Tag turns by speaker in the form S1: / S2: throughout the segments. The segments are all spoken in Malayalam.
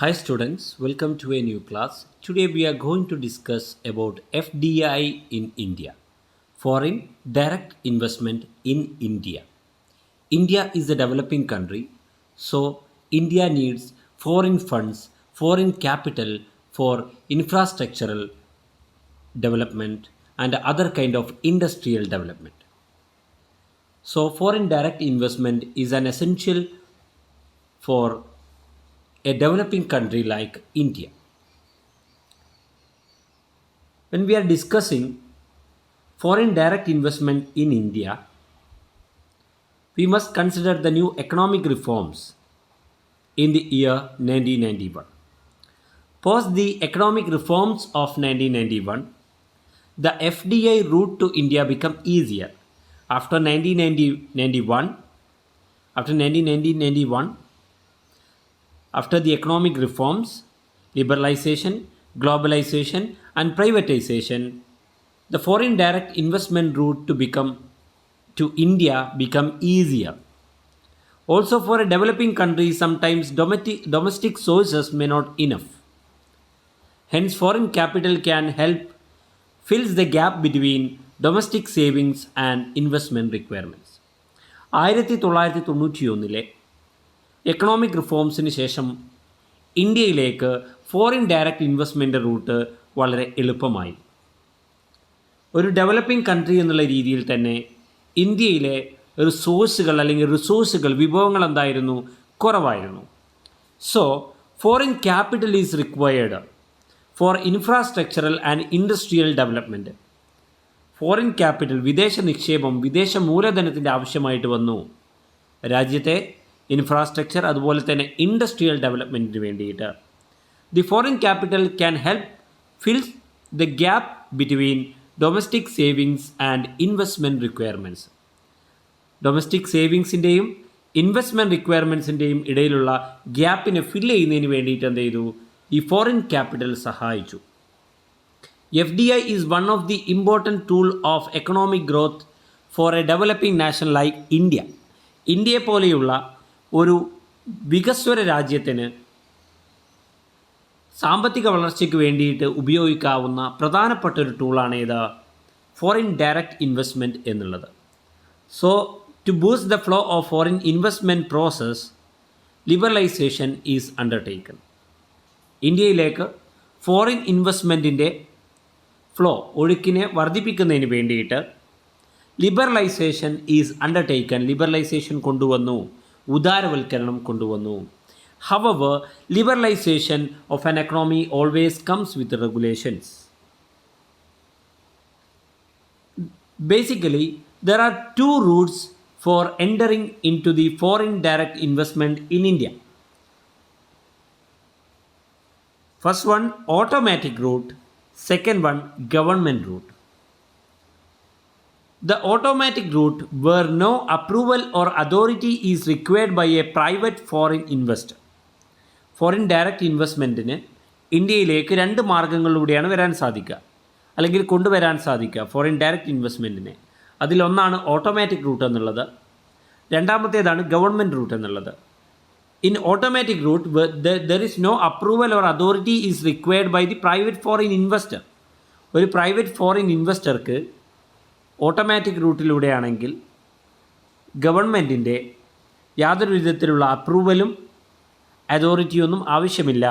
S1: Hi students, welcome to a new class. Today we are going to discuss about FDI in India, Foreign Direct Investment in India. India is a developing country, so India needs foreign funds, foreign capital for infrastructural development and other kind of industrial development. So foreign direct investment is an essential for a developing country like India. When we are discussing foreign direct investment in India, we must consider the new economic reforms in the year 1991. Post the economic reforms of 1991, the FDI route to India became easier. After 1991, after the economic reforms, liberalization, globalization, and privatization, the foreign direct investment route to India become easier. Also, for a developing country, sometimes domestic sources may not enough. Hence, foreign capital can help fills the gap between domestic savings and investment requirements. 1991 economic റിഫോംസിന് ശേഷം ഇന്ത്യയിലേക്ക് ഫോറിൻ ഡയറക്റ്റ് ഇൻവെസ്റ്റ്മെൻ്റ് റൂട്ട് വളരെ എളുപ്പമായി. ഒരു ഡെവലപ്പിംഗ് കൺട്രി എന്നുള്ള രീതിയിൽ തന്നെ ഇന്ത്യയിലെ റിസോഴ്സുകൾ വിഭവങ്ങൾ എന്തായിരുന്നു? കുറവായിരുന്നു. So foreign capital is required for infrastructural and industrial development. Foreign capital, വിദേശ നിക്ഷേപം, വിദേശ മൂലധനത്തിൻ്റെ ആവശ്യമായിട്ട് വന്നു രാജ്യത്തെ ഇൻഫ്രാസ്ട്രക്ചർ അതുപോലെ തന്നെ ഇൻഡസ്ട്രിയൽ ഡെവലപ്മെൻറ്റിന് വേണ്ടിയിട്ട്. The foreign capital can help fill the gap between domestic savings and investment requirements. Domestic സേവിങ്സിൻ്റെയും ഇൻവെസ്റ്റ്മെൻറ്റ് റിക്വയർമെൻറ്റ്സിൻ്റെയും ഇടയിലുള്ള ഗ്യാപ്പിനെ ഫില്ല് ചെയ്യുന്നതിന് വേണ്ടിയിട്ട് എന്ത് ചെയ്തു? ഈ ഫോറിൻ ക്യാപിറ്റൽ സഹായിച്ചു. FDI is one of the important tool of economic growth for a developing nation like India. ഇന്ത്യയെ പോലെയുള്ള ഒരു വികസ്വര രാജ്യത്തിന് സാമ്പത്തിക വളർച്ചയ്ക്ക് വേണ്ടിയിട്ട് ഉപയോഗിക്കാവുന്ന പ്രധാനപ്പെട്ട ഒരു ടൂളാണ് ഇത് ഫോറിൻ ഡയറക്റ്റ് ഇൻവെസ്റ്റ്മെൻറ്റ് എന്നുള്ളത്. So to boost the flow of foreign investment process, liberalisation is undertaken. ഇന്ത്യയിലേക്ക് ഫോറിൻ ഇൻവെസ്റ്റ്മെൻറ്റിൻ്റെ ഫ്ലോ, ഒഴുക്കിനെ വർദ്ധിപ്പിക്കുന്നതിന് വേണ്ടിയിട്ട് ലിബറലൈസേഷൻ ഈസ് അണ്ടർടേക്കൺ. ലിബറലൈസേഷൻ കൊണ്ടുവന്നു, ഉദാരവൽക്കരണം കൊണ്ടുവന്നു. However, liberalization of an economy always comes with regulations. Basically, there are two routes for entering into the foreign direct investment in India. First one, automatic route. Second one, government route. The automatic route, where no approval or authority is required by a private foreign investor. Foreign direct ഇൻവെസ്റ്റ്മെൻറ്റിന് ഇന്ത്യയിലേക്ക് രണ്ട് മാർഗങ്ങളിലൂടെയാണ് വരാൻ സാധിക്കുക, അല്ലെങ്കിൽ കൊണ്ടുവരാൻ സാധിക്കുക ഫോറിൻ ഡയറക്റ്റ് ഇൻവെസ്റ്റ്മെൻറ്റിനെ. അതിലൊന്നാണ് ഓട്ടോമാറ്റിക് റൂട്ട് എന്നുള്ളത്, രണ്ടാമത്തേതാണ് ഗവൺമെൻറ് റൂട്ട് എന്നുള്ളത്. In automatic route there is no approval or authority is required by the private foreign investor. ഒരു പ്രൈവറ്റ് ഫോറിൻ ഇൻവെസ്റ്റർക്ക് ഓട്ടോമാറ്റിക് റൂട്ടിലൂടെയാണെങ്കിൽ ഗവൺമെൻറ്റിൻ്റെ യാതൊരു വിധത്തിലുള്ള അപ്രൂവലും അതോറിറ്റിയൊന്നും ആവശ്യമില്ല.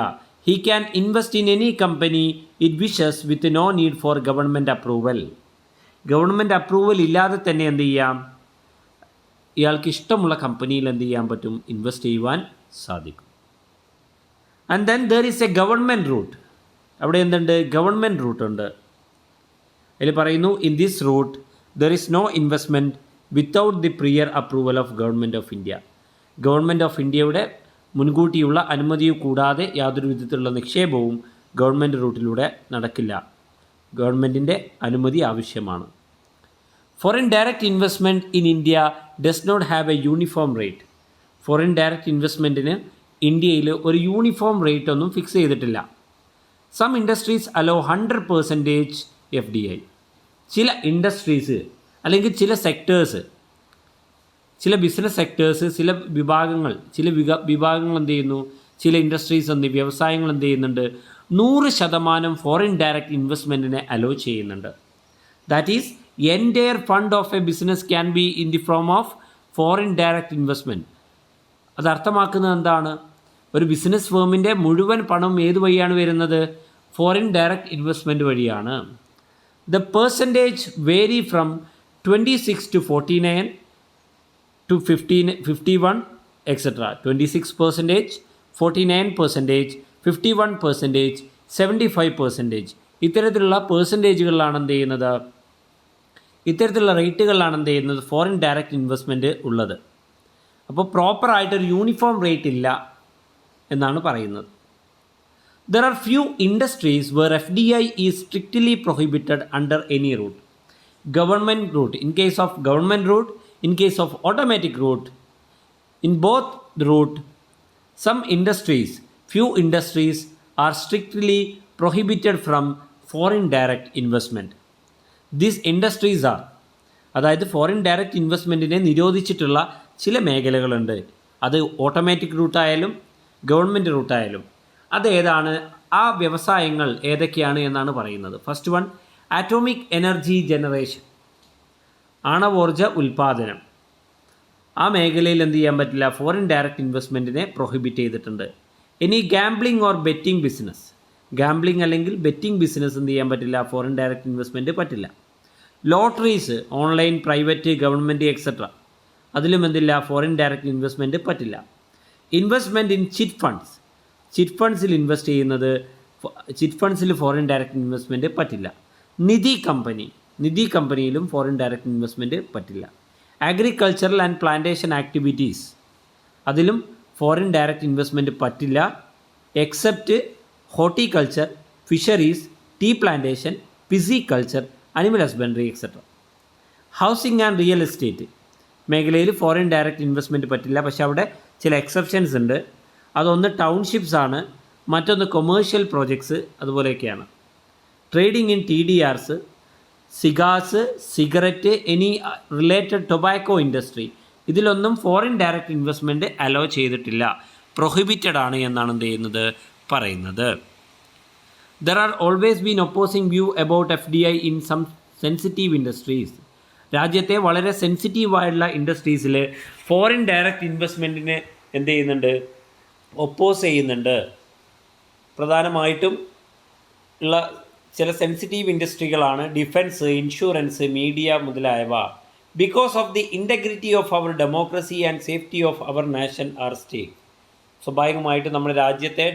S1: He can invest in any company it wishes with no need for government approval. Government approval ഇല്ലാതെ തന്നെ എന്ത് ചെയ്യാം? ഇയാൾക്ക് ഇഷ്ടമുള്ള കമ്പനിയിൽ എന്ത് ചെയ്യാൻ പറ്റും? ഇൻവെസ്റ്റ് ചെയ്യുവാൻ സാധിക്കും. And then there is a government route. അവിടെ എന്തുണ്ട്? ഗവൺമെൻറ് റൂട്ടുണ്ട്. അതിൽ പറയുന്നു, in this route there is no investment without the prior approval of government of India. Government of ഇന്ത്യയുടെ മുൻകൂട്ടിയുള്ള അനുമതിയും കൂടാതെ യാതൊരു വിധത്തിലുള്ള നിക്ഷേപവും ഗവൺമെൻറ് റൂട്ടിലൂടെ നടക്കില്ല. ഗവൺമെൻറ്റിൻ്റെ അനുമതി ആവശ്യമാണ്. Foreign direct investment in India does not have a uniform rate. Foreign direct ഇൻവെസ്റ്റ്മെൻറ്റിന് ഇന്ത്യയിൽ ഒരു യൂണിഫോം റേറ്റ് ഒന്നും ഫിക്സ് ചെയ്തിട്ടില്ല. Some industries allow 100% FDI. ചില ഇൻഡസ്ട്രീസ് അല്ലെങ്കിൽ ചില സെക്ടേഴ്സ്, ചില ബിസിനസ് സെക്ടേഴ്സ്, ചില വിഭാഗങ്ങൾ എന്ത് ചെയ്യുന്നു? ചില ഇൻഡസ്ട്രീസ് വ്യവസായങ്ങൾ എന്ത് ചെയ്യുന്നുണ്ട്, 100% ഫോറിൻ ഡയറക്റ്റ് ഇൻവെസ്റ്റ്മെൻറ്റിനെ അലോ ചെയ്യുന്നുണ്ട്. That is entire fund of A business can be in the form of foreign direct investment. അത് അർത്ഥമാക്കുന്നത് എന്താണ്? ഒരു ബിസിനസ് ഫേമിൻ്റെ മുഴുവൻ പണം ഏത് വഴിയാണ് വരുന്നത്? ഫോറിൻ ഡയറക്റ്റ് ഇൻവെസ്റ്റ്മെൻറ്റ് വഴിയാണ്. The percentage vary from 26 to 49 to 51 etc. 26%, 49%, 51%, 75%. ഇത്തരത്തിലുള്ള പേഴ്സൻറ്റേജുകളിലാണ് എന്ത് ചെയ്യുന്നത്, ഇത്തരത്തിലുള്ള റേറ്റുകളിലാണ് എന്ത് ചെയ്യുന്നത്, ഫോറിൻ ഡയറക്റ്റ് ഇൻവെസ്റ്റ്മെൻറ്റ് ഉള്ളത്. അപ്പോൾ പ്രോപ്പറായിട്ടൊരു യൂണിഫോം റേറ്റ് ഇല്ല എന്നാണ് പറയുന്നത്. There are few industries where FDI is strictly prohibited under any route. Government route, in case of government route, in case of automatic route, in both the route, few industries are strictly prohibited from foreign direct investment. These industries are, അതായത് ഫോറിൻ ഡയറക്റ്റ് ഇൻവെസ്റ്റ്മെൻറ്റിനെ നിരോധിച്ചിട്ടുള്ള ചില മേഖലകളുണ്ട്. അത് ഓട്ടോമാറ്റിക് റൂട്ടായാലും ഗവൺമെൻറ് റൂട്ടായാലും. അതേതാണ്, ആ വ്യവസായങ്ങൾ ഏതൊക്കെയാണ് എന്നാണ് പറയുന്നത്. First one, atomic energy generation, ആണവോർജ ഉൽപ്പാദനം. ആ മേഖലയിൽ എന്ത് ചെയ്യാൻ പറ്റില്ല, ഫോറിൻ ഡയറക്റ്റ് ഇൻവെസ്റ്റ്മെൻറ്റിനെ പ്രൊഹിബിറ്റ് ചെയ്തിട്ടുണ്ട്. ഇനി gambling or betting business, gambling അല്ലെങ്കിൽ ബെറ്റിംഗ് ബിസിനസ് എന്ത് ചെയ്യാൻ പറ്റില്ല, ഫോറിൻ ഡയറക്റ്റ് ഇൻവെസ്റ്റ്മെൻറ്റ് പറ്റില്ല. Lotteries, online, private, government etcetera, അതിലും എന്തില്ല, ഫോറിൻ ഡയറക്റ്റ് ഇൻവെസ്റ്റ്മെൻറ്റ് പറ്റില്ല. Investment in chit funds, chit ഫണ്ട്സിൽ ഇൻവെസ്റ്റ് ചെയ്യുന്നത്, ചിറ്റ് ഫണ്ട്സിൽ ഫോറിൻ ഡയറക്റ്റ് ഇൻവെസ്റ്റ്മെൻറ്റ് പറ്റില്ല. നിധി കമ്പനി, നിധി കമ്പനിയിലും ഫോറിൻ ഡയറക്റ്റ് ഇൻവെസ്റ്റ്മെൻറ്റ് പറ്റില്ല. അഗ്രികൾച്ചറൽ ആൻഡ് പ്ലാന്റേഷൻ ആക്ടിവിറ്റീസ്, അതിലും ഫോറിൻ ഡയറക്റ്റ് ഇൻവെസ്റ്റ്മെൻറ്റ് പറ്റില്ല, except horticulture, fisheries, tea plantation, pisciculture, animal husbandry etcetera. Housing and real estate മേഖലയിൽ ഫോറിൻ ഡയറക്റ്റ് ഇൻവെസ്റ്റ്മെൻറ്റ് പറ്റില്ല. പക്ഷേ അവിടെ ചില എക്സെപ്ഷൻസ് ഉണ്ട്. അതൊന്ന് ടൗൺഷിപ്സ് ആണ്, മറ്റൊന്ന് കൊമേഴ്ഷ്യൽ പ്രോജക്ട്സ്, അതുപോലെയൊക്കെയാണ്. Trading in TDRs, cigars, cigarette, any related tobacco industry, ഇതിലൊന്നും ഫോറിൻ ഡയറക്റ്റ് ഇൻവെസ്റ്റ്മെൻറ്റ് അലോ ചെയ്തിട്ടില്ല, പ്രൊഹിബിറ്റഡ് ആണ് എന്നാണ് എന്ത് ചെയ്യുന്നത്, പറയുന്നത്. There are always been opposing view about FDI in some sensitive industries. രാജ്യത്തെ വളരെ സെൻസിറ്റീവായിട്ടുള്ള ഇൻഡസ്ട്രീസിൽ ഫോറിൻ ഡയറക്റ്റ് ഇൻവെസ്റ്റ്മെൻറ്റിനെ എന്ത് ചെയ്യുന്നുണ്ട്, ഒപ്പോസ് ചെയ്യുന്നുണ്ട്. പ്രധാനമായിട്ടും ഉള്ള ചില സെൻസിറ്റീവ് ഇൻഡസ്ട്രികളാണ് ഡിഫൻസ്, ഇൻഷുറൻസ്, മീഡിയ മുതലായവ. Because of the integrity of our democracy and safety of our nation or state. സ്വാഭാവികമായിട്ടും നമ്മുടെ രാജ്യത്തെ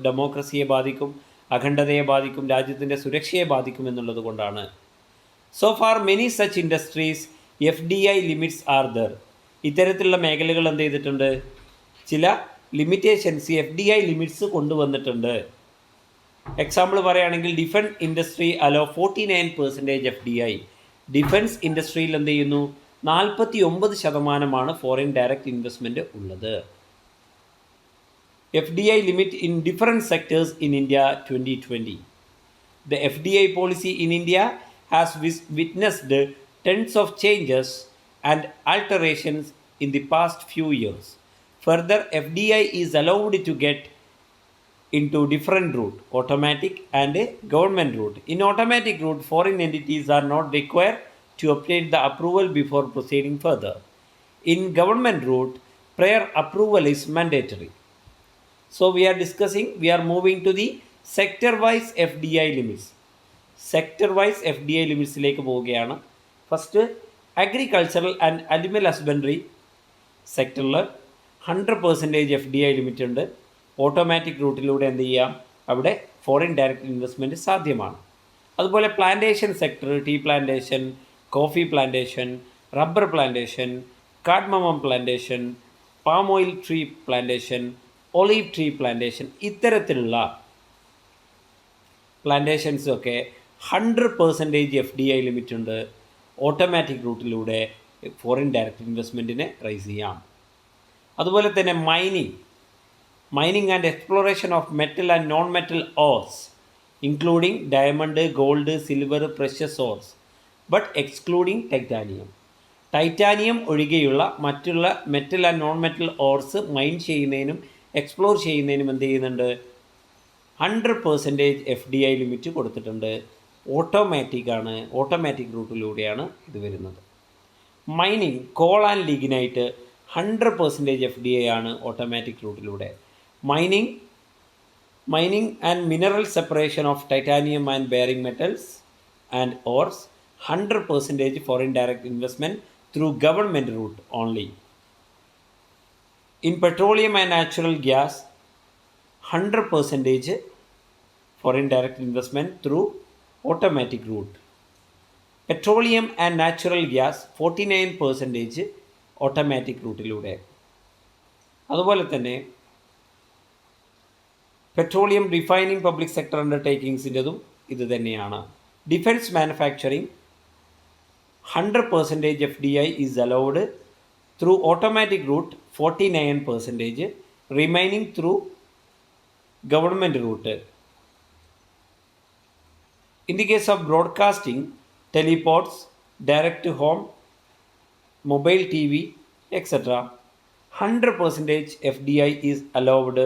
S1: ഡെമോക്രസിയെ ബാധിക്കും, അഖണ്ഡതയെ ബാധിക്കും, രാജ്യത്തിൻ്റെ സുരക്ഷയെ ബാധിക്കും എന്നുള്ളത് കൊണ്ടാണ്. So far many such industries FDI limits are there. ഇത്തരത്തിലുള്ള മേഖലകൾ എന്ത് ചെയ്തിട്ടുണ്ട്, ചില ലിമിറ്റേഷൻസ്, FDI ലിമിറ്റ്സ് കൊണ്ടുവന്നിട്ടുണ്ട്. എക്സാമ്പിൾ പറയുകയാണെങ്കിൽ defence industry hello 49% FDI. Defence ഇൻഡസ്ട്രിയിൽ എന്ത് ചെയ്യുന്നു, 49% ഫോറിൻ ഡയറക്റ്റ് ഇൻവെസ്റ്റ്മെൻറ്റ് ഉള്ളത്. FDI limit in different sectors in India 2020. The FDI policy in India has witnessed tens of changes and alterations in the past few years. Further, FDI is allowed to get into different route, automatic and government route. In automatic route, foreign entities are not required to obtain the approval before proceeding further. In government route, prior approval is mandatory. So we are moving to the sector-wise FDI limits. Sector-wise FDI ലിമിറ്റ്സിലേക്ക് പോവുകയാണ്. First, agricultural and animal husbandry സെക്ടറിൽ 100% FDI ലിമിറ്റ് ഉണ്ട്. ഓട്ടോമാറ്റിക് റൂട്ടിലൂടെ എന്ത് ചെയ്യാം, അവിടെ ഫോറിൻ ഡയറക്റ്റ് ഇൻവെസ്റ്റ്മെൻറ്റ് സാധ്യമാണ്. അതുപോലെ plantation sector, tea plantation, coffee plantation, rubber plantation, cardamom plantation, palm oil tree plantation, olive tree plantation, ഇത്തരത്തിലുള്ള പ്ലാന്റേഷൻസൊക്കെ 100% FDI ലിമിറ്റ് ഉണ്ട്. ഓട്ടോമാറ്റിക് റൂട്ടിലൂടെ ഫോറിൻ ഡയറക്റ്റ് ഇൻവെസ്റ്റ്മെൻറ്റിനെ റൈസ് ചെയ്യാം. അതുപോലെ തന്നെ mining and exploration of metal and non metal ores, including diamond, gold, silver, precious ores, but excluding titanium ഒഴികെയുള്ള മറ്റുള്ള metal and non metal ores mine ചെയ്യുന്നതിനും എക്സ്പ്ലോർ ചെയ്യുന്നതിനും എന്ത് ചെയ്യുന്നുണ്ട്, 100% FDI ലിമിറ്റ് കൊടുത്തിട്ടുണ്ട്. ഓട്ടോമാറ്റിക് റൂട്ടിലൂടെയാണ് ഇത് വരുന്നത്. Mining, coal and lignite 100% FDI ആണ് ഓട്ടോമാറ്റിക് റൂട്ടിലൂടെ. Mining and mineral separation of titanium and bearing metals and ores 100% foreign direct investment through government route only. In petroleum and natural gas, 100% foreign direct investment through automatic route. Petroleum and natural gas 49% automatic റൂട്ടിലൂടെ. അതുപോലെ തന്നെ പെട്രോളിയം റിഫൈനിങ് പബ്ലിക് സെക്ടർ അണ്ടർടേക്കിങ്സിൻ്റെതും ഇത് തന്നെയാണ്. Defence manufacturing 100% FDI is allowed through automatic route, 49%, remaining through government route. In the case of broadcasting, teleports, direct to home, mobile TV, etc., 100% FDI is allowed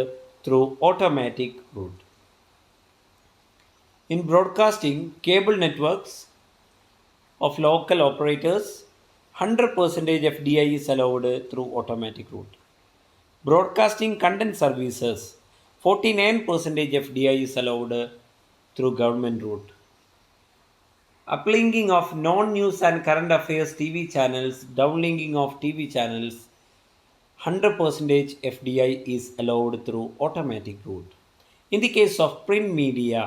S1: through automatic route. In broadcasting, cable networks of local operators, 100% FDI is allowed through automatic route. Broadcasting content services, 49% FDI is allowed through government route. Uplinking of non-news and current affairs TV channels, downlinking of TV channels, 100% FDI is allowed through automatic route. In the case of print media,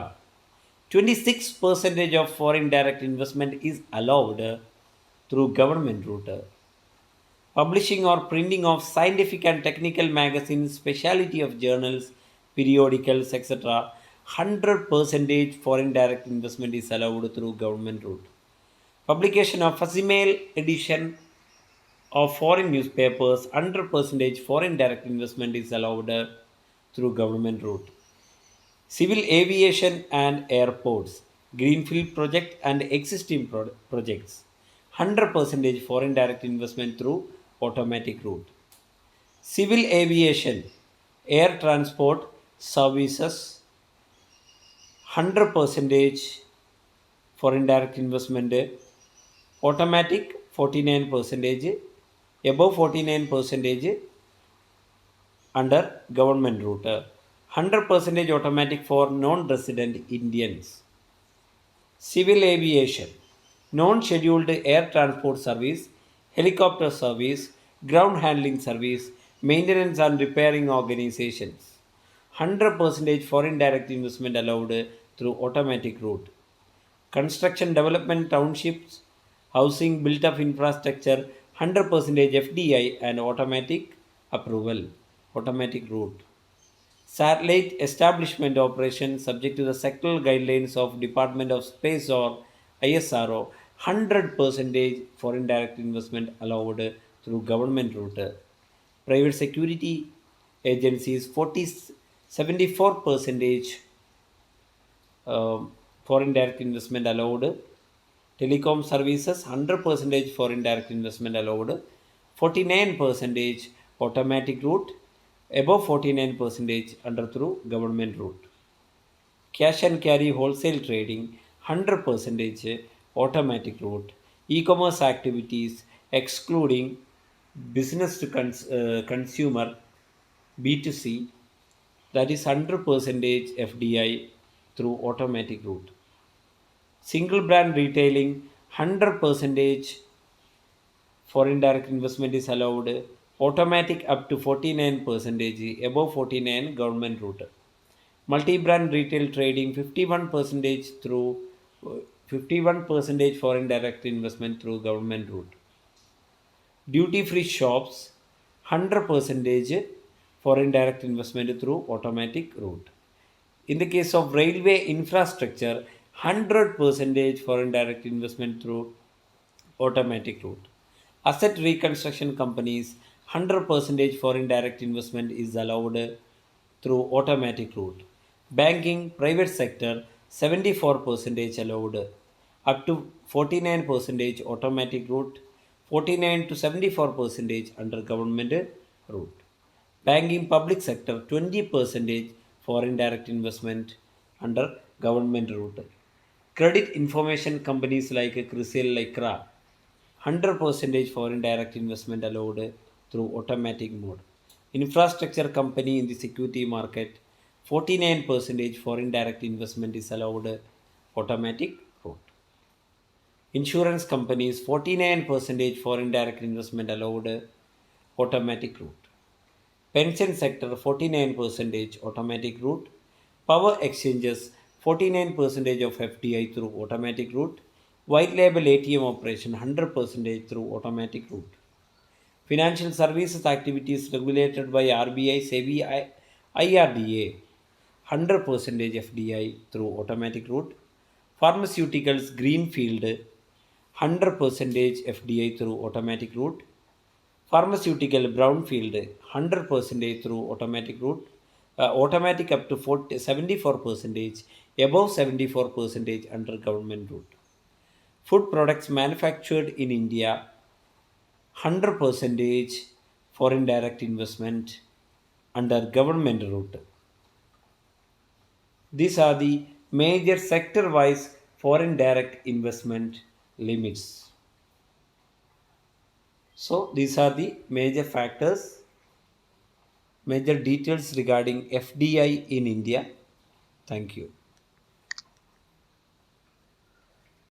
S1: 26% of foreign direct investment is allowed through government route. Publishing or printing of scientific and technical magazines, specialty of journals, periodicals, etc., 100% foreign direct investment is allowed through government route. Publication of facsimile edition of foreign newspapers, 100% foreign direct investment is allowed through government route. Civil aviation and airports, greenfield project and existing projects, 100% foreign direct investment through automatic route. Civil aviation, air transport services, 100% foreign direct investment, automatic 49%, above 49% under government route. 100% automatic for non-resident Indians. Civil aviation, non-scheduled air transport service, helicopter service, ground handling service, maintenance and repairing organizations, 100% foreign direct investment allowed through automatic route. Construction development townships, housing built up infrastructure, 100% FDI and automatic approval, automatic route. Satellite establishment operations subject to the sectoral guidelines of Department of Space or ISRO, 100% foreign direct investment allowed through government route. Private security agencies 74% foreign direct investment allowed. Telecom services 100% foreign direct investment allowed. 49% automatic route, above 49% under through government route. Cash and carry wholesale trading 100% automatic route. E-commerce activities excluding business to consumer B2C, that is 100% FDI through automatic route. Single brand retailing 100% foreign direct investment is allowed. Automatic up to 49%, above 49 government route. Multi-brand retail trading 51% through 51% foreign direct investment through government route. Duty-free shops 100% foreign direct investment through automatic route. In the case of railway infrastructure, 100% foreign direct investment through automatic route. Asset reconstruction companies, 100% foreign direct investment is allowed through automatic route. Banking, private sector, 74% allowed, up to 49% automatic route, 49 to 74% under government route. Banking public sector 20% foreign direct investment under government route. Credit information companies like CRISIL, Lycra 100% foreign direct investment allowed through automatic mode. Infrastructure company in the security market 49% foreign direct investment is allowed automatic route. Insurance companies 49% foreign direct investment allowed automatic route. Pension sector 49% automatic route. Power exchanges 49% of FDI through automatic route. White label ATM operation 100% through automatic route. Financial services activities regulated by RBI, SEBI, IRDA 100% FDI through automatic route. Pharmaceuticals greenfield 100% FDI through automatic route. Pharmaceutical brownfield 100% through automatic route. Automatic up to 74%, above 74% under government route. Food products manufactured in India 100% foreign direct investment under government route. These are the major sector wise foreign direct investment limits. So, these are the major factors, major details regarding FDI in India. Thank you.